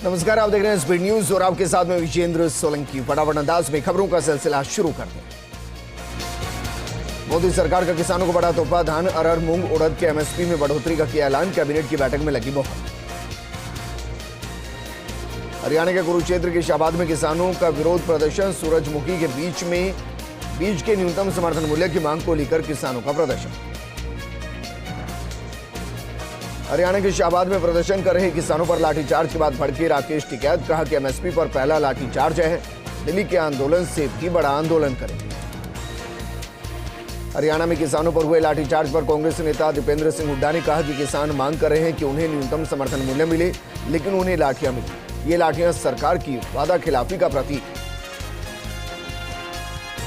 नमस्कार, आप देख रहे हैं स्पीड न्यूज और आपके साथ में विजेंद्र सोलंकी। फटाफट अंदाज में खबरों का सिलसिला शुरू करते हैं। मोदी सरकार का किसानों को बड़ा तोहफा, धान, अरहर, मूंग, उड़द के एमएसपी में बढ़ोतरी का किया ऐलान, कैबिनेट की बैठक में लगी मोहर। हरियाणा के कुरुक्षेत्र के शाहबाद में किसानों का विरोध प्रदर्शन, सूरजमुखी के बीच में बीज के न्यूनतम समर्थन मूल्य की मांग को लेकर किसानों का प्रदर्शन। हरियाणा के शाहबाद में प्रदर्शन कर रहे किसानों पर लाठीचार्ज के बाद भड़के राकेश टिकैत, कहा कि एमएसपी पर पहला लाठीचार्ज है, दिल्ली के आंदोलन से भी बड़ा आंदोलन करेंगे। हरियाणा में किसानों पर हुए लाठीचार्ज पर कांग्रेस नेता दीपेंद्र सिंह हुड्डा ने कहा कि किसान मांग कर रहे हैं कि उन्हें न्यूनतम समर्थन मूल्य मिले, लेकिन उन्हें लाठियां मिली। ये लाठियां सरकार की वादा खिलाफी का प्रतीक है।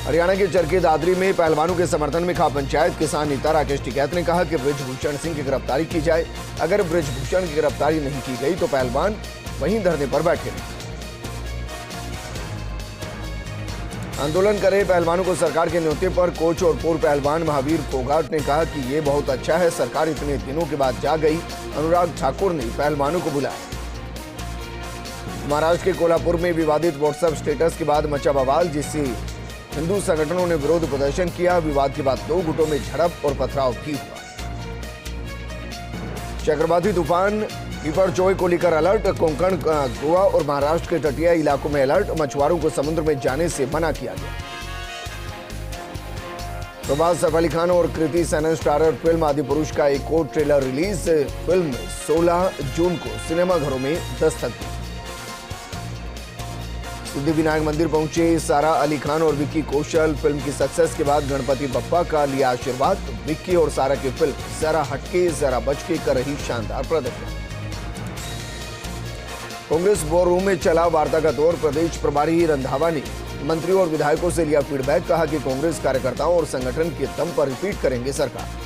हरियाणा के चरखी दादरी में पहलवानों के समर्थन में खा पंचायत, किसान नेता राकेश टिकैत ने कहा कि बृजभूषण सिंह की गिरफ्तारी की जाए। अगर बृजभूषण की गिरफ्तारी नहीं की गई तो पहलवान वहीं धरने पर बैठे रहे। आंदोलन कर रहे पहलवानों को सरकार के न्योते पर कोच और पूर्व पहलवान महावीर फोगाट ने कहा कि ये बहुत अच्छा है, सरकार इतने दिनों के बाद जा गई। अनुराग ठाकुर ने पहलवानों को बुलाया। महाराष्ट्र के कोल्हापुर में विवादित व्हाट्सएप स्टेटस के बाद मचा बवाल, जिससे हिंदू संगठनों ने विरोध प्रदर्शन किया। विवाद के बाद दो गुटों में झड़प और पथराव भी हुआ। चक्रवाती तूफान बिपरजॉय को लेकर अलर्ट, कोंकण, गोवा और महाराष्ट्र के तटीय इलाकों में अलर्ट, मछुआरों को समुद्र में जाने से मना किया गया। प्रभास, सैफ अली खान और कृति सेनन स्टारर फिल्म आदिपुरुष का एक और ट्रेलर रिलीज। फिल्म 16 जून को सिनेमाघरों में दस्तक दी। सिद्धिविनायक मंदिर पहुंचे सारा अली खान और विक्की कौशल। फिल्म की सक्सेस के बाद गणपति बप्पा का लिया आशीर्वाद। विक्की और सारा की फिल्म जरा हटके जरा बचके कर रही शानदार प्रदर्शन। कांग्रेस वॉर रूम में चला वार्ता का दौर। प्रदेश प्रभारी रंधावा ने मंत्रियों और विधायकों से लिया फीडबैक, कहा कि कांग्रेस कार्यकर्ताओं और संगठन के दम पर रिपीट करेंगे सरकार।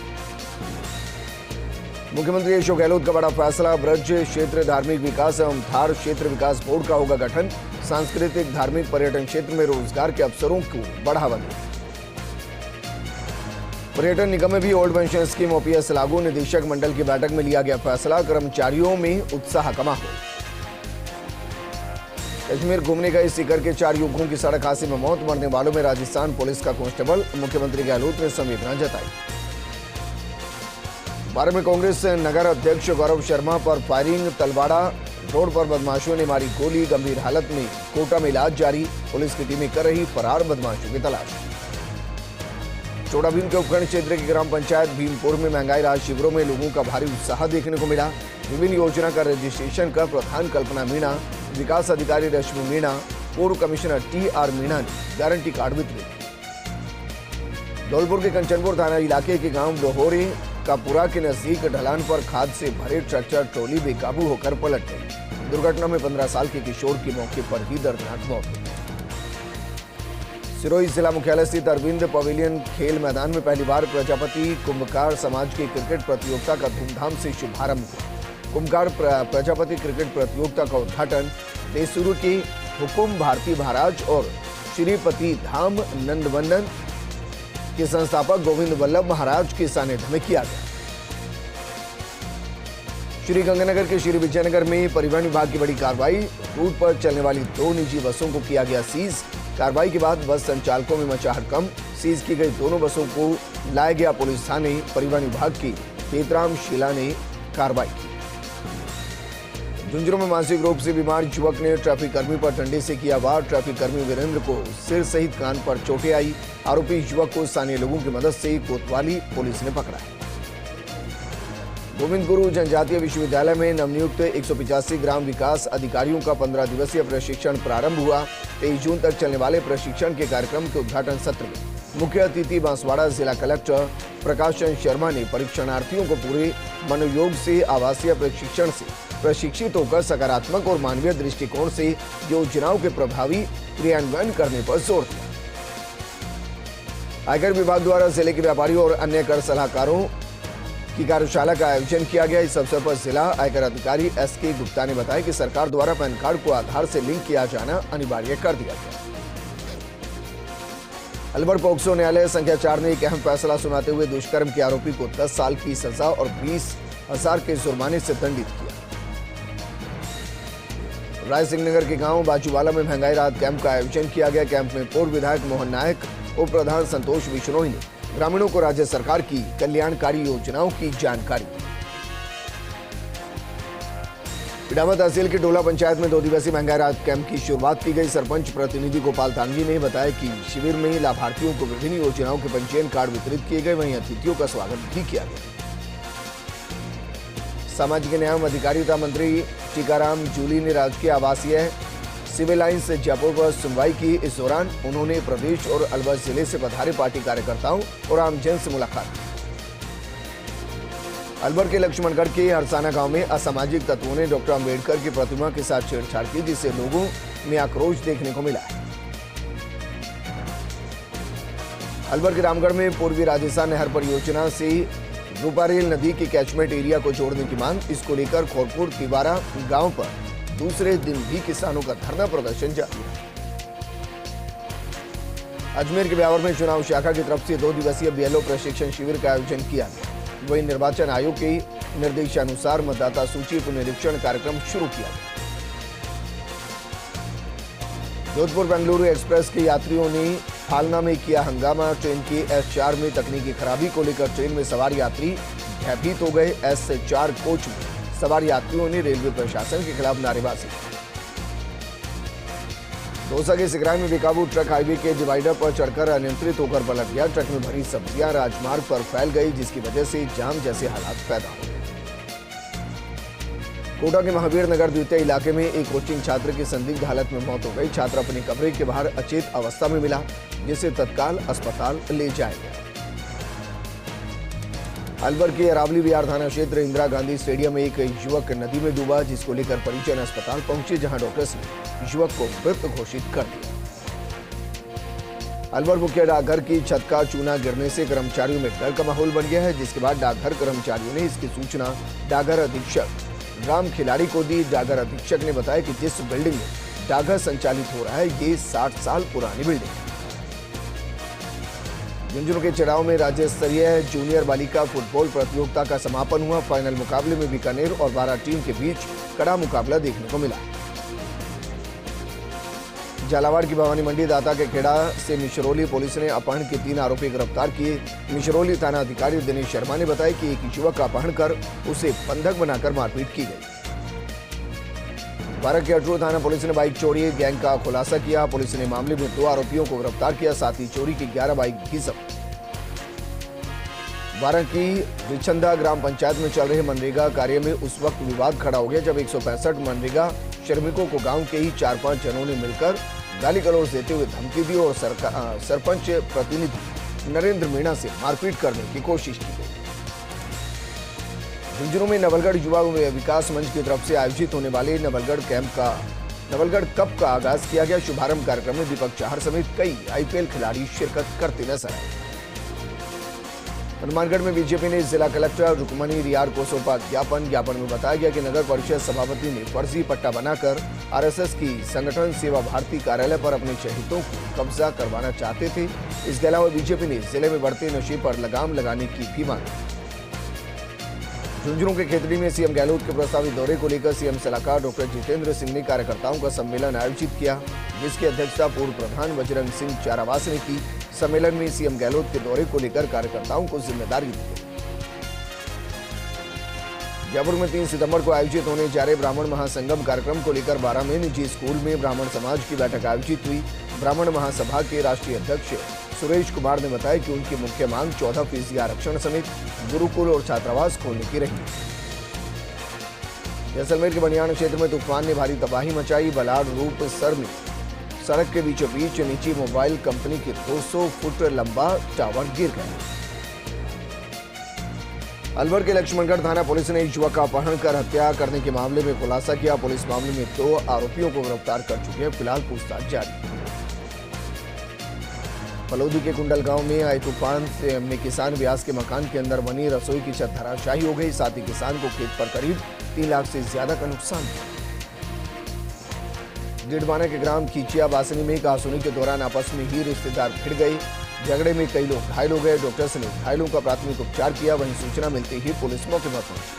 मुख्यमंत्री अशोक गहलोत का बड़ा फैसला, ब्रज क्षेत्र धार्मिक विकास एवं थार क्षेत्र विकास बोर्ड का होगा गठन। सांस्कृतिक, धार्मिक, पर्यटन क्षेत्र में रोजगार के अवसरों को बढ़ावा दें। पर्यटन निगम में भी ओल्ड पेंशन स्कीम ओपीएस लागू। निदेशक मंडल की बैठक में लिया गया फैसला, कर्मचारियों में उत्साह कमा हो। कश्मीर घूमने गए सीकर के 4 युवकों की सड़क हादसे में मौत, मरने वालों में राजस्थान पुलिस का कांस्टेबल। मुख्यमंत्री गहलोत ने संवेदना जताई। बारह में कांग्रेस नगर अध्यक्ष गौरव शर्मा पर फायरिंग, तलवाड़ा रोड पर बदमाशों ने मारी गोली, गंभीर हालत में कोटा में इलाज जारी। पुलिस की टीमें कर रही फरार बदमाशों की तलाश। चौड़ा भीम के उपखंड क्षेत्र की ग्राम पंचायत भीमपुर में महंगाई राहत शिविरों में लोगों का भारी उत्साह देखने को मिला। विभिन्न योजना का रजिस्ट्रेशन कर प्रधान कल्पना मीणा, विकास अधिकारी रश्मि मीणा, पूर्व कमिश्नर TR मीणा ने गारंटी कार्ड वितरित। धौलपुर के कंचनपुर थाना इलाके के गांव लोहोरे कापुरा के नजदीक ढलान पर खाद से भरे ट्रैक्टर ट्रॉली बेकाबू होकर पलट गई। दुर्घटना में 15 साल के किशोर की मौके पर ही दर्दनाक मौत हुई। सिरोही जिला मुख्यालय स्थित अरविंद पवेलियन खेल मैदान में पहली बार प्रजापति कुंभकार समाज की क्रिकेट प्रतियोगिता का धूमधाम से शुभारंभ हुआ। कुंभकार प्रजापति क्रिकेट प्रतियोगिता का उद्घाटन देशुरु के हुकुम भारती महाराज और श्रीपति धाम नंदवंदन के संस्थापक गोविंद वल्लभ महाराज के सानिध्य में किया गया। श्री गंगानगर के श्री विजयनगर में परिवहन विभाग की बड़ी कार्रवाई। रूट पर चलने वाली 2 निजी बसों को किया गया सीज। कार्रवाई के बाद बस संचालकों में मचा हड़कंप। सीज की गई दोनों बसों को लाया गया पुलिस थाने। परिवहन विभाग की पेतराम शीला ने कार्रवाई की। झुंझुनू में मानसिक रूप से बीमार युवक ने ट्रैफिक कर्मी पर डंडे से किया वार। ट्रैफिक कर्मी वीरेंद्र को सिर सहित कान पर चोटें आई। आरोपी युवक को स्थानीय लोगों की मदद से कोतवाली पुलिस ने पकड़ा है। गोविंद गुरु जनजातीय विश्वविद्यालय में नवनियुक्त 185 ग्राम विकास अधिकारियों का 15 दिवसीय प्रशिक्षण प्रारंभ हुआ। 23 जून तक चलने वाले प्रशिक्षण के कार्यक्रम के उद्घाटन सत्र में मुख्य अतिथि बांसवाड़ा जिला कलेक्टर प्रकाशन शर्मा ने परीक्षणार्थियों को पूरे मनोयोग से आवासीय प्रशिक्षण से प्रशिक्षित होकर सकारात्मक और मानवीय दृष्टिकोण से योजनाओं के प्रभावी क्रियान्वयन करने पर जोर दिया। आयकर विभाग द्वारा जिले के व्यापारियों और अन्य कर सलाहकारों की कार्यशाला का आयोजन किया गया। इस अवसर पर जिला आयकर अधिकारी SK गुप्ता ने बताया कि सरकार द्वारा पैन कार्ड को आधार से लिंक किया जाना अनिवार्य कर दिया गया। अलवर पॉक्सो न्यायालय संख्या 4 ने एक अहम फैसला सुनाते हुए दुष्कर्म के आरोपी को 10 साल की सजा और 20,000 के जुर्माने से दंडित किया। राय सिंह नगर के गांव बाजूवाला में महंगाई राहत कैंप का आयोजन किया गया। कैंप में पूर्व विधायक मोहन नायक, उप प्रधान संतोष बिश्नोई ने ग्रामीणों को राज्य सरकार की कल्याणकारी योजनाओं की जानकारी दी। इटावा तहसील की टोला पंचायत में 2 दिवसीय महंगाई राहत कैंप की शुरुआत की गई। सरपंच प्रतिनिधि गोपाल तांगी ने बताया कि शिविर में लाभार्थियों को विभिन्न योजनाओं के पंजीयन कार्ड वितरित किए गए, वहीं अतिथियों का स्वागत भी किया गया। सामाजिक न्याय एवं अधिकारिता मंत्री टीकाराम जूली ने राजकीय आवासीय सिविल लाइन्स जयपुर पर सुनवाई की। इस दौरान उन्होंने प्रदेश और अलवर जिले से पधारे पार्टी कार्यकर्ताओं और आमजन से मुलाकात की। अलवर के लक्ष्मणगढ़ के हरसाना गांव में असामाजिक तत्वों ने डॉक्टर अंबेडकर की प्रतिमा के साथ छेड़छाड़ की, जिससे लोगों में आक्रोश देखने को मिला है। अलवर के रामगढ़ में पूर्वी राजस्थान नहर परियोजना से रूपारेल नदी के कैचमेंट एरिया को जोड़ने की मांग, इसको लेकर खोरपुर तिवारा गांव पर दूसरे दिन भी किसानों का धरना प्रदर्शन जारी है। अजमेर के ब्यावर में चुनाव शाखा की तरफ से 2 दिवसीय बीएलओ प्रशिक्षण शिविर का आयोजन किया गया। वहीं निर्वाचन आयोग के निर्देशानुसार मतदाता सूची पुनरीक्षण कार्यक्रम शुरू किया गया। जोधपुर बेंगलुरु एक्सप्रेस के यात्रियों ने फालना में किया हंगामा। ट्रेन की S4 में तकनीकी खराबी को लेकर ट्रेन में सवार यात्री भयभीत हो गए। S4 कोच में सवार यात्रियों ने रेलवे प्रशासन के खिलाफ नारेबाजी की। दौसा के सिकराय में बेकाबू ट्रक हाईवे के डिवाइडर पर चढ़कर अनियंत्रित होकर पलट गया। ट्रक में भरी सब्जियां राजमार्ग पर फैल गई, जिसकी वजह से जाम जैसे हालात पैदा हो गए। कोटा के महावीर नगर द्वितीय इलाके में एक कोचिंग छात्र की संदिग्ध हालत में मौत हो गई। छात्र अपने कमरे के बाहर अचेत अवस्था में मिला, जिसे तत्काल अस्पताल ले जाया गया। अलवर के अरावली विहार थाना क्षेत्र इंदिरा गांधी स्टेडियम में एक युवक नदी में डूबा, जिसको लेकर परिजन अस्पताल पहुंचे, जहां डॉक्टर्स ने युवक को मृत घोषित कर दिया। अलवर मुख्य डाकघर की छत का चूना गिरने से कर्मचारियों में डर का माहौल बन गया है, जिसके बाद डाकघर कर्मचारियों ने इसकी सूचना डाकघर अधीक्षक राम खिलाड़ी को दी। डाकघर अधीक्षक ने बताया कि जिस बिल्डिंग में डाकघर संचालित हो रहा है, ये 60 साल पुरानी बिल्डिंग है। झुंझुनू के चढ़ाव में राज्य स्तरीय जूनियर बालिका फुटबॉल प्रतियोगिता का समापन हुआ। फाइनल मुकाबले में बीकानेर और 12 टीम के बीच कड़ा मुकाबला देखने को मिला। झालावाड़ की भवानी मंडी दाता के खेड़ा से मिशरौली पुलिस ने अपहरण के 3 आरोपी गिरफ्तार किए। मिशरौली थाना अधिकारी दिनेश शर्मा ने बताया कि एक युवक का अपहरण कर उसे बंधक बनाकर मारपीट की गई। बारां के अटरू थाना पुलिस ने बाइक चोरी गैंग का खुलासा किया। पुलिस ने मामले में 2 आरोपियों को गिरफ्तार किया, साथ ही चोरी की 11 बाइक भी जब्त। बारां की रिछंदा ग्राम पंचायत में चल रहे मनरेगा कार्य में उस वक्त विवाद खड़ा हो गया, जब 165 मनरेगा श्रमिकों को गांव के ही 4-5 जनों ने मिलकर गाली गलौज देते हुए धमकी दी और सरपंच प्रतिनिधि नरेंद्र मीणा से मारपीट करने की कोशिश की गई। झुंझुनू में नवलगढ़ युवा विकास मंच की तरफ से आयोजित होने वाले नवलगढ़ कप का आगाज किया गया। शुभारंभ कार्यक्रम में दीपक चाहर समेत कई IPL खिलाड़ी शिरकत करते नजर आए। हनुमानगढ़ में बीजेपी ने जिला कलेक्टर रुक्मणी रियार को सौंपा ज्ञापन में बताया गया कि नगर परिषद सभापति ने फर्जी पट्टा बनाकर RSS की संगठन सेवा भारती कार्यालय पर अपने चहेतों को कब्जा करवाना चाहते थे। इसके अलावा बीजेपी ने जिले में बढ़ते नशे पर लगाम लगाने की भी मांग। झुंझुनू के खेतड़ी में सीएम गहलोत के प्रस्तावित दौरे को लेकर सीएम सलाहकार डॉक्टर जितेंद्र सिंह ने कार्यकर्ताओं का सम्मेलन आयोजित किया, जिसकी अध्यक्षता पूर्व प्रधान बजरंग सिंह चारावास ने की। सम्मेलन में सीएम गहलोत के दौरे को लेकर कार्यकर्ताओं को जिम्मेदारी दी गई। जयपुर में 3 सितंबर को आयोजित होने जा रहे ब्राह्मण महासंगम कार्यक्रम को लेकर 12 में निजी स्कूल में ब्राह्मण समाज की बैठक आयोजित हुई। ब्राह्मण महासभा के राष्ट्रीय अध्यक्ष सुरेश कुमार ने बताया कि उनकी मुख्य मांग 14% आरक्षण समेत गुरुकुल और छात्रावास खोलने की रही। जैसलमेर के बनियान क्षेत्र में तूफान ने भारी तबाही मचाई। बलाड़ रूप सर में सड़क के बीचों बीच निजी मोबाइल कंपनी के 200 फुट लंबा टावर गिर गया। अलवर के लक्ष्मणगढ़ थाना पुलिस ने एक युवक का अपहरण कर हत्या करने के मामले में खुलासा किया। पुलिस मामले में 2 आरोपियों को गिरफ्तार कर चुकी है। फिलहाल पूछताछ जारी है। फलोदी के कुंडल गांव में आए तूफान में किसान व्यास के मकान के अंदर बनी रसोई की छत धराशायी हो गई। साथ ही किसान को खेत पर करीब 3 लाख से ज्यादा का नुकसान हुआ। डिडवाना के ग्राम खींचिया बासनी में कहासुनी के दौरान आपस में ही रिश्तेदार भिड़ गए। झगड़े में कई लोग घायल हो गए। डॉक्टर्स ने घायलों का प्राथमिक उपचार किया। वहीं सूचना मिलते ही पुलिस मौके पर पहुंची।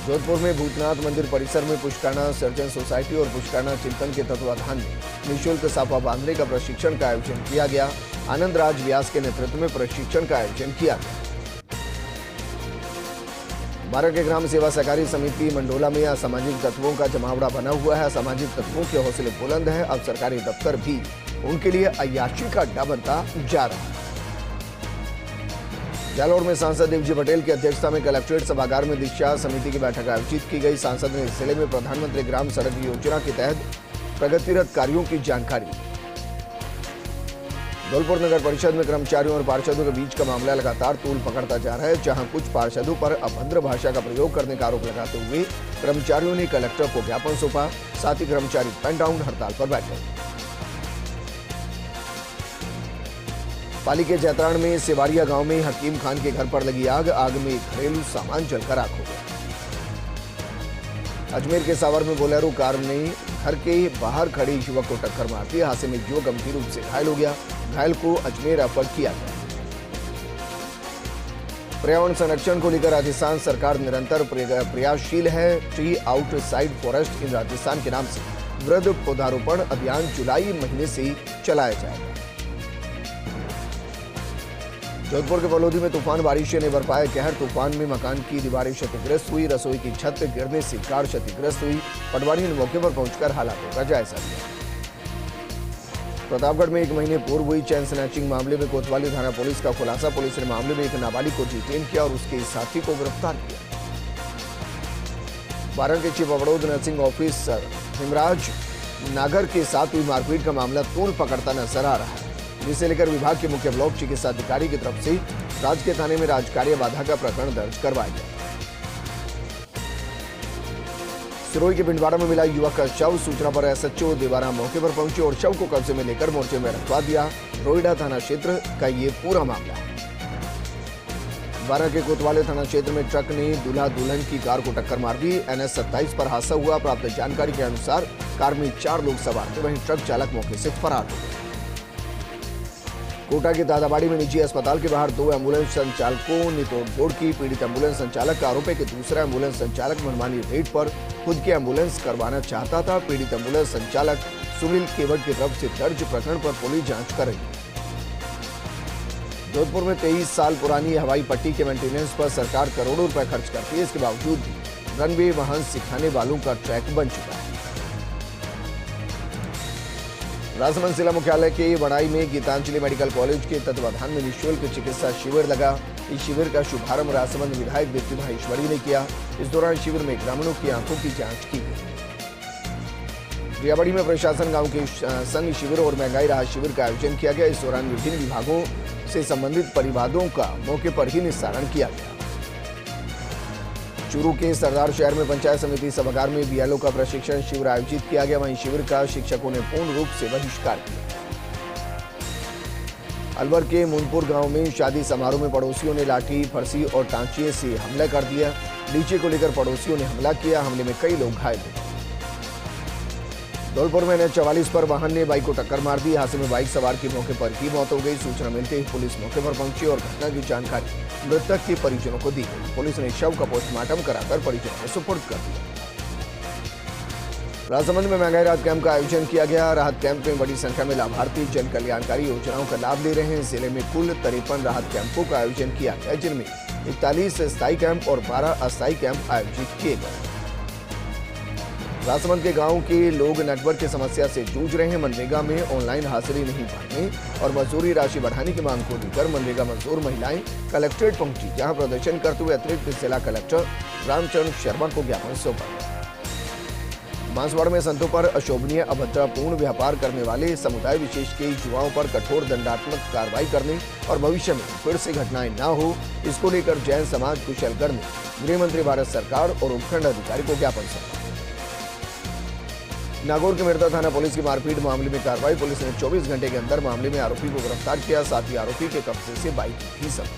जोधपुर में भूतनाथ मंदिर परिसर में पुष्करणा सर्जन सोसाइटी और पुष्करणा चिंतन के तत्वाधान में निःशुल्क साफा बांधने का प्रशिक्षण का आयोजन किया गया। आनंद राज व्यास के नेतृत्व में प्रशिक्षण का आयोजन किया गया। बारह के ग्राम सेवा सहकारी समिति मंडोला में असामाजिक तत्वों का जमावड़ा बना हुआ है। असामाजिक तत्वों के हौसले बुलंद है। अब सरकारी दफ्तर भी उनके लिए अय्याशी का अड्डा बनता जा रहा है। जालौर में सांसद देवजी पटेल की अध्यक्षता में कलेक्ट्रेट सभागार में दिशा समिति की बैठक आयोजित की गई। सांसद ने जिले में प्रधानमंत्री ग्राम सड़क योजना के तहत प्रगतिरत कार्यों की जानकारी दी। धौलपुर नगर परिषद में कर्मचारियों और पार्षदों के बीच का मामला लगातार तूल पकड़ता जा रहा है, जहां कुछ पार्षदों पर अभद्र भाषा का प्रयोग करने का आरोप लगाते हुए कर्मचारियों ने कलेक्टर को ज्ञापन सौंपा। साथ ही कर्मचारी पेन डाउन हड़ताल पर बैठे। पाली के जैतरान में सेवारिया गांव में हकीम खान के घर पर लगी आग। आग में घरेलू सामान जलकर राख हो गया। अजमेर के सावर में बोलेरो कार ने घर के बाहर खड़े युवक को टक्कर मार दी। हादसे में युवक गंभीर रूप से घायल हो गया। घायल को अजमेर रेफर किया गया। पर्यावरण संरक्षण को लेकर राजस्थान सरकार निरंतर प्रयासशील है। ट्री आउटसाइड फॉरेस्ट इन राजस्थान के नाम से वृहद पौधारोपण अभियान जुलाई महीने से चलाया जाएगा। जोधपुर के फलोदी में तूफान बारिश ने बरपाया कहर। तूफान में मकान की दीवारें क्षतिग्रस्त हुई। रसोई की छत गिरने से कार क्षतिग्रस्त हुई। पटवारी ने मौके पर पहुंचकर हालातों का जायजा लिया। प्रतापगढ़ में 1 महीने पूर्व हुई चैन स्नैचिंग मामले में कोतवाली थाना पुलिस का खुलासा। पुलिस ने मामले में एक नाबालिग को डिटेन किया और उसके साथी को गिरफ्तार किया। बारह के चीफ अवरोध नर्सिंग ऑफिसर हिमराज नागर के साथ हुई मारपीट का मामला तूल पकड़ता नजर आ रहा है, जिसे लेकर विभाग के मुख्य ब्लॉक चिकित्सा अधिकारी की तरफ से राजकीय थाने में राजकार्य बाधा का प्रकरण दर्ज करवाया गया। सिरोही के पिंडवाड़ा में मिला युवक का शव। सूचना पर एसएचओ देवारा मौके पर पहुंचे और शव को कब्जे में लेकर मोर्चे में रखवा दिया। रोइडा थाना क्षेत्र का ये पूरा मामला है। 12 के कोतवाली थाना क्षेत्र में ट्रक ने दूल्हा दुल्हन की कार को टक्कर मार दी। NH 27 पर हादसा हुआ। प्राप्त जानकारी के अनुसार कार में 4 लोग सवार थे, वहीं ट्रक चालक मौके से फरार हो गया। कोटा के दादाबाड़ी में निजी अस्पताल के बाहर 2 एम्बुलेंस संचालकों ने तोड़फोड़ की। पीड़ित एम्बुलेंस संचालक का आरोप है कि दूसरा एम्बुलेंस संचालक मनमानी रेट पर खुद की एम्बुलेंस करवाना चाहता था। पीड़ित एम्बुलेंस संचालक सुनील केवट की तरफ से दर्ज प्रकरण पर पुलिस जांच कर रही है। जोधपुर में 23 साल पुरानी हवाई पट्टी के मेंटेनेंस पर सरकार करोड़ों रुपए खर्च करती है। इसके बावजूद भी रनवे वाहन सिखाने वालों का ट्रैक बन चुका है। राजसमंद जिला मुख्यालय के वड़ाई में गीतांजलि मेडिकल कॉलेज के तत्वाधान में निःशुल्क चिकित्सा शिविर लगा। इस शिविर का शुभारंभ राजसमंद विधायक दीप्तिभाई ईश्वरी ने किया। इस दौरान शिविर में ग्रामीणों की आंखों की जांच की गई। रियाबड़ी में प्रशासन गांव के संग शिविर और महंगाई राहत शिविर का आयोजन किया गया। इस दौरान विभिन्न विभागों से संबंधित परिवादों का मौके पर ही निस्तारण किया गया। चूरू के सरदार शहर में पंचायत समिति सभागार में बीएलओ का प्रशिक्षण शिविर आयोजित किया गया। वहीं शिविर का शिक्षकों ने पूर्ण रूप से बहिष्कार किया। अलवर के मुनपुर गांव में शादी समारोह में पड़ोसियों ने लाठी, फरसी और टांचिए से हमला कर दिया। डीजे को लेकर पड़ोसियों ने हमला किया। हमले में कई लोग घायल हुए। धौलपुर में NH 44 पर वाहन ने बाइक को टक्कर मार दी। हादसे में बाइक सवार की मौके पर ही मौत हो गई। सूचना मिलते ही पुलिस मौके पर पहुंची और घटना की जानकारी मृतक के परिजनों को दी गई। पुलिस ने शव का पोस्टमार्टम कराकर परिजनों को सुपुर्द कर दिया। राजसमंद में महंगाई राहत कैंप का आयोजन किया गया। राहत कैंप में बड़ी संख्या में लाभार्थी जन कल्याणकारी योजनाओं का लाभ ले रहे हैं। जिले में कुल 53 राहत कैंपों का आयोजन किया गया, जिनमें 41 स्थायी कैंप और 12 अस्थायी कैंप आयोजित किए गए। राजसमंद के गांव के लोग नेटवर्क की समस्या से जूझ रहे हैं। मनरेगा में ऑनलाइन हाजिरी नहीं भरने और मजदूरी राशि बढ़ाने की मांग को लेकर मनरेगा मजदूर महिलाएं कलेक्ट्रेट पहुंची, जहां प्रदर्शन करते हुए अतिरिक्त जिला कलेक्टर रामचंद्र शर्मा को ज्ञापन सौंपा। बांसवाड़ा में संतों पर अशोभनीय अभद्रतापूर्ण व्यापार करने वाले समुदाय विशेष के युवाओं पर कठोर दंडात्मक कार्रवाई करने और भविष्य में फिर से घटनाएं न हो, इसको लेकर जैन समाज कुशलगढ़ ने गृह मंत्री भारत सरकार और उपखंड अधिकारी को ज्ञापन सौंपा। नागौर के मिर्दा थाना पुलिस की मारपीट मामले में कार्रवाई। पुलिस ने 24 घंटे के अंदर मामले में आरोपी को गिरफ्तार किया। साथ ही आरोपी के कब्जे से बाइक भी जब्त।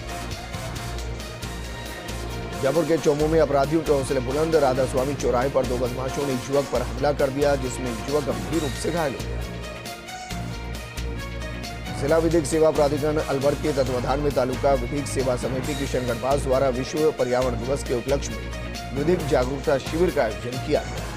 जयपुर के चोमू में अपराधियों के हौसले बुलंद। राधा स्वामी चौराहे पर 2 बदमाशों ने युवक पर हमला कर दिया, जिसमें युवक गंभीर रूप से घायल हो गया। जिला विधिक सेवा प्राधिकरण अलवर के तत्वाधान में तालुका विधिक सेवा समिति किशनगढ़ द्वारा विश्व पर्यावरण दिवस के उपलक्ष्य में विधिक जागरूकता शिविर का आयोजन किया गया।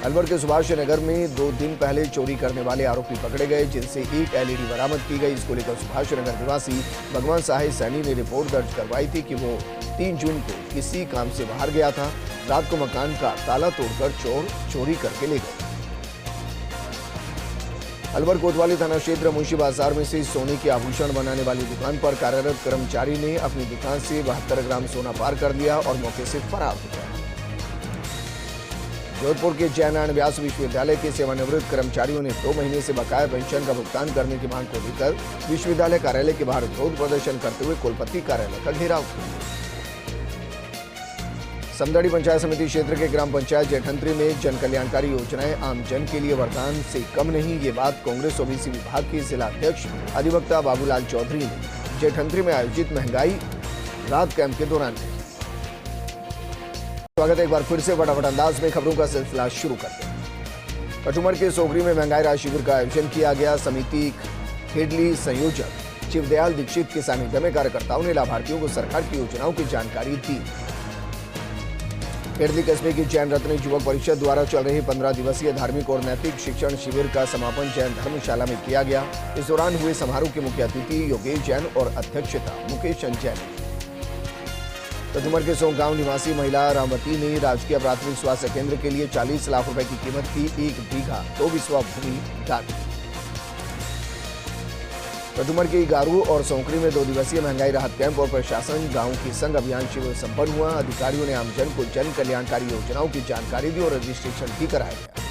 अलवर के सुभाष नगर में 2 दिन पहले चोरी करने वाले आरोपी पकड़े गए, जिनसे एक एलईडी बरामद की गई। इसको लेकर सुभाष नगर निवासी भगवान साहिब सैनी ने रिपोर्ट दर्ज करवाई थी कि वो 3 जून को किसी काम से बाहर गया था। रात को मकान का ताला तोड़कर चोर चोरी करके ले गए। अलवर कोतवाली थाना क्षेत्र मुंशी बाजार में से सोने के आभूषण बनाने वाली दुकान पर कार्यरत कर्मचारी ने अपनी दुकान से 72 ग्राम सोना पार कर लिया और मौके से फरार हो गया। जोधपुर के जयनारायण व्यास विश्वविद्यालय के सेवानिवृत्त कर्मचारियों ने 2 महीने से बकाया पेंशन का भुगतान करने की मांग को लेकर विश्वविद्यालय कार्यालय के बाहर विरोध प्रदर्शन करते हुए कुलपति कार्यालय का घेराव किया। समदड़ी पंचायत समिति क्षेत्र के ग्राम पंचायत जेठंत्री में जन कल्याणकारी योजनाएं आम जन के लिए वरदान से कम नहीं, ये बात कांग्रेस ओबीसी विभाग के जिला अध्यक्ष अधिवक्ता बाबूलाल चौधरी ने जेठंत्री में आयोजित महंगाई राहत कैंप के दौरान कही। स्वागत है एक बार फिर से फटाफट अंदाज में खबरों का सिलसिला शुरू करते हैं। कटुमर के सोगरी में महंगाई राहत शिविर का आयोजन किया गया। समिति खेडली संयोजक शिवदयाल दीक्षित के सानिध्य में कार्यकर्ताओं ने लाभार्थियों को सरकार की योजनाओं की जानकारी दी। खेडली कस्बे की जैन रत्न युवक परिषद द्वारा चल रही 15 दिवसीय धार्मिक और नैतिक शिक्षण शिविर का समापन जैन धर्मशाला में किया गया। इस दौरान हुए समारोह के मुख्य अतिथि योगेश जैन और अध्यक्षता मुकेश जैन। कटुमर के सोंग गांव निवासी महिला रामवती ने राजकीय प्राथमिक स्वास्थ्य केंद्र के लिए 40 लाख रुपए की कीमत की 1 बीघा 2 बिस्वा भूमि दान की। कटुमर के गारू और सोंकरी में 2 दिवसीय महंगाई राहत कैंप और प्रशासन गांव की संघ अभियान शिविर संपन्न हुआ। अधिकारियों ने आमजन को जन कल्याणकारी योजनाओं की जानकारी दी और रजिस्ट्रेशन भी कराया गया।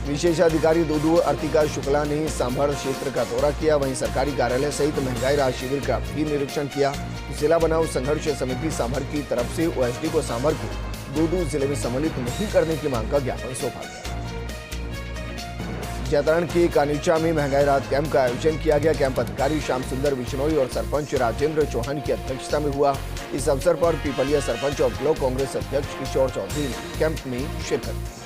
विशेषाधिकारी दूदू अर्तिका शुक्ला ने सांभर क्षेत्र का दौरा किया। वहीं सरकारी कार्यालय सहित महंगाई राहत शिविर का भी निरीक्षण किया। जिला बनाओ संघर्ष समिति सांभर की तरफ से ओएसडी को सांभर को दूदू जिले में सम्मिलित नहीं करने की मांग का ज्ञापन सौंपा गया। जैतरण के कानीचा में महंगाई राहत कैंप का आयोजन किया गया। कैंप अधिकारी श्याम सुंदर बिश्नोई और सरपंच राजेंद्र चौहान की अध्यक्षता में हुआ। इस अवसर पर पीपलिया सरपंच और ब्लॉक कांग्रेस अध्यक्ष किशोर चौधरी ने कैंप में शिरकत की।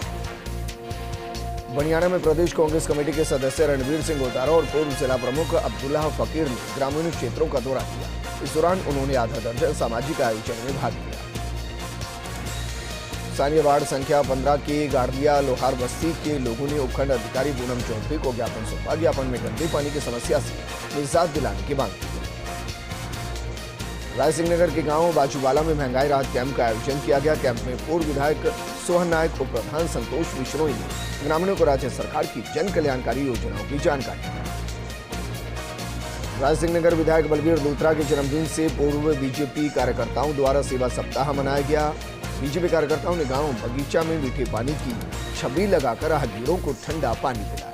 बनियाना में प्रदेश कांग्रेस कमेटी के सदस्य रणवीर सिंह गोतारा और पूर्व जिला प्रमुख अब्दुल्लाह फकीर ने ग्रामीण क्षेत्रों का दौरा किया। इस दौरान उन्होंने आधा दर्जन सामाजिक आयोजन में भाग लिया। स्थानीय वार्ड संख्या 15 के गाड़िया लोहार बस्ती के लोगों ने उपखंड अधिकारी पूनम चौधरी को ज्ञापन सौंपा। ज्ञापन में गंदे पानी की समस्या से निजात दिलाने की मांग की। रायसिंह नगर के गांव बाजूवाला में महंगाई राहत कैंप का आयोजन किया गया। कैंप में पूर्व विधायक सोहन नायक, उप प्रधान संतोष बिश्नोई ने ग्रामीणों को राज्य सरकार की जन कल्याणकारी योजनाओं की जानकारी दी। रायसिंह नगर विधायक बलबीर दूत्रा के जन्मदिन से पूर्व बीजेपी कार्यकर्ताओं द्वारा सेवा सप्ताह मनाया गया। बीजेपी कार्यकर्ताओं ने गांव बगीचा में मीठे पानी की छबील लगाकर राहगीरों को ठंडा पानी पिलाया।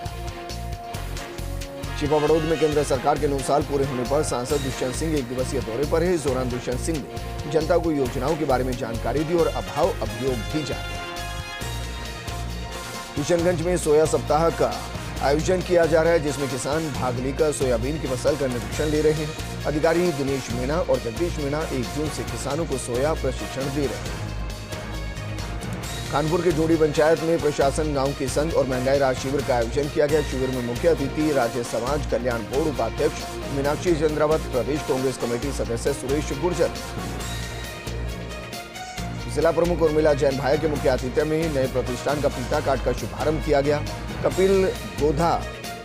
छिपाबड़ौद में केंद्र सरकार के 9 साल पूरे होने पर सांसद दुष्यंत सिंह 1 दिवसीय दौरे पर है। इस दौरान दुष्यंत सिंह ने जनता को योजनाओं के बारे में जानकारी दी और अभाव अभियोग भी जाने। किशनगंज में सोया सप्ताह का आयोजन किया जा रहा है, जिसमें किसान भाग लेकर सोयाबीन की फसल का निरीक्षण ले रहे हैं। अधिकारी दिनेश मीणा और जगदीश मीणा 1 जून से किसानों को सोया प्रशिक्षण दे रहे हैं। कानपुर के जोड़ी पंचायत में प्रशासन, गांव की संघ और महंगाई राहत शिविर का आयोजन किया गया। शिविर में मुख्य अतिथि राज्य समाज कल्याण बोर्ड उपाध्यक्ष मीनाक्षी चंद्रावत, प्रदेश कांग्रेस कमेटी सदस्य सुरेश गुर्जर, जिला प्रमुख उर्मिला जैन भाया के मुख्य आतिथ्य में नए प्रतिष्ठान का फीता काट का शुभारंभ किया गया। कपिल गोधा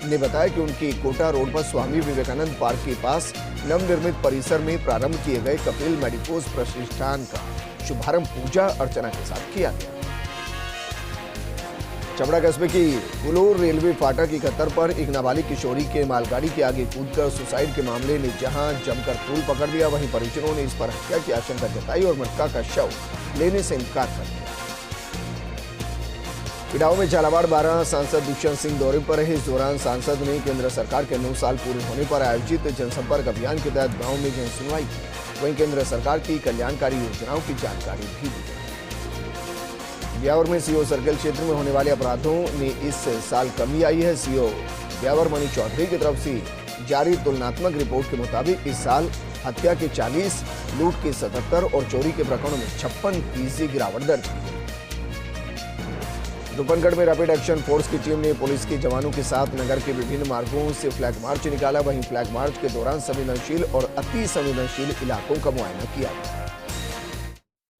ने बताया कि उनकी कोटा रोड पर स्वामी विवेकानंद पार्क के पास नवनिर्मित परिसर में प्रारंभ किए गए कपिल मेडिकोज प्रतिष्ठान का शुभारंभ पूजा अर्चना के साथ किया गया। चमड़ा कस्बे की गुलूर रेलवे फाटक 71 पर एक नाबालिग किशोरी के मालगाड़ी के आगे कूदकर सुसाइड के मामले ने जहां जमकर तूल पकड़ दिया, वहीं परिजनों ने इस पर हत्या की आशंका जताई और मृतका का शव लेने से इनकार कर दिया। पिडाऊ में झालावाड़ 12 सांसद दुष्यंत सिंह दौरे पर है। इस दौरान सांसद ने केंद्र सरकार के 9 साल पूरे होने पर आयोजित जनसंपर्क अभियान के तहत गांव में जनसुनवाई की। वहीं केंद्र सरकार की कल्याणकारी योजनाओं की जानकारी भी दी। ब्यावर में सीओ सर्कल क्षेत्र में होने वाले अपराधों में इस साल कमी आई है। सीओ ब्यावर मणि चौधरी की तरफ से जारी तुलनात्मक रिपोर्ट के मुताबिक इस साल हत्या के 40, लूट के 77 और चोरी के प्रकरणों में 56% गिरावट दर्ज की गई। रूपनगढ़ में रैपिड एक्शन फोर्स की टीम ने पुलिस के जवानों के साथ नगर के विभिन्न मार्गों से फ्लैग मार्च निकाला। वहीं फ्लैग मार्च के दौरान संवेदनशील और अति संवेदनशील इलाकों का मुआयना किया गया।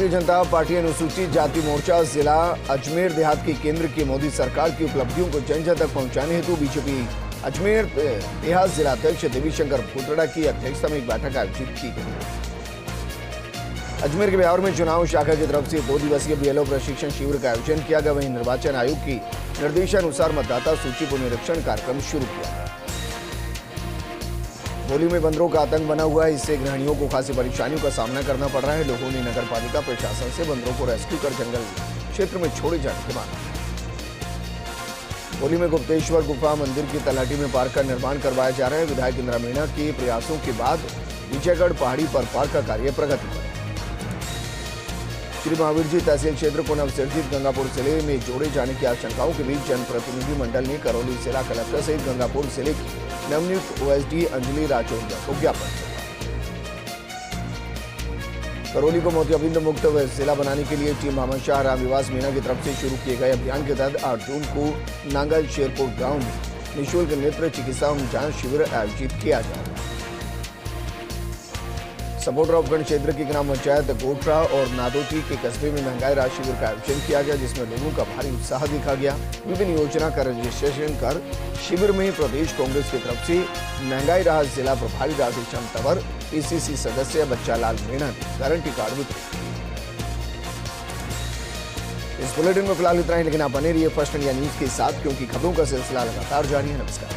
भारतीय जनता पार्टी अनुसूचित जाति मोर्चा जिला अजमेर देहात की केंद्र की मोदी सरकार की उपलब्धियों को जन जन तक पहुंचाने हेतु बीजेपी अजमेर देहात जिला अध्यक्ष देवीशंकर भूतड़ा की अध्यक्षता में एक बैठक आयोजित की गई। अजमेर के ब्यावर में चुनाव शाखा की तरफ से 2 दिवसीय बीएलओ प्रशिक्षण शिविर का आयोजन किया गया। वहीं निर्वाचन आयोग की निर्देशानुसार मतदाता सूची पुनरीक्षण कार्यक्रम शुरू किया। होली में बंदरों का आतंक बना हुआ है, इससे गृहिणियों को खासी परेशानियों का सामना करना पड़ रहा है। लोगों ने नगर पालिका प्रशासन से बंदरों को रेस्क्यू कर जंगल क्षेत्र में छोड़े जाने की मांग की। होली में गुप्तेश्वर गुफा मंदिर की तलहटी में पार्क का निर्माण करवाया जा रहा है। विधायक इंदिरा मीणा के प्रयासों के बाद विजयगढ़ पहाड़ी पर पार्क का कार्य प्रगति पर। श्री महावीर जी तहसील क्षेत्र को नवसर्जित गंगापुर जिले में जोड़े जाने की आशंकाओं के बीच जनप्रतिनिधि मंडल ने करौली जिला कलेक्टर सहित गंगापुर जिले की नवनियुक्त ओएसडी अंजलि राजौरिया को ज्ञापन सौंपा। करौली को मोतियाबिंद मुक्त जिला बनाने के लिए टीम मोहम्मद शाह रामनिवास मीणा की तरफ से शुरू किए गए अभियान के तहत 8 जून को नांगल शेरपुर गांव में निःशुल्क नेत्र चिकित्सा एवं जांच शिविर आयोजित किया जाएगा। सपोटरा उपखंड क्षेत्र की ग्राम पंचायत गोटरा और नादोटी के कस्बे में महंगाई राहत शिविर का आयोजन किया गया, जिसमें लोगों का भारी उत्साह देखा गया। विभिन्न योजना का रजिस्ट्रेशन कर शिविर में प्रदेश कांग्रेस की तरफ से महंगाई राहत जिला प्रभारी राधेश्याम तंवर, पीसीसी सदस्य बच्चालाल मीणा ने गारंटी कार्ड वितरित किए। इस बुलेटिन में फिलहाल इतना ही, लेकिन आप बने रहिए फर्स्ट इंडिया न्यूज के साथ, क्योंकि खबरों का सिलसिला लगातार जारी है। नमस्कार।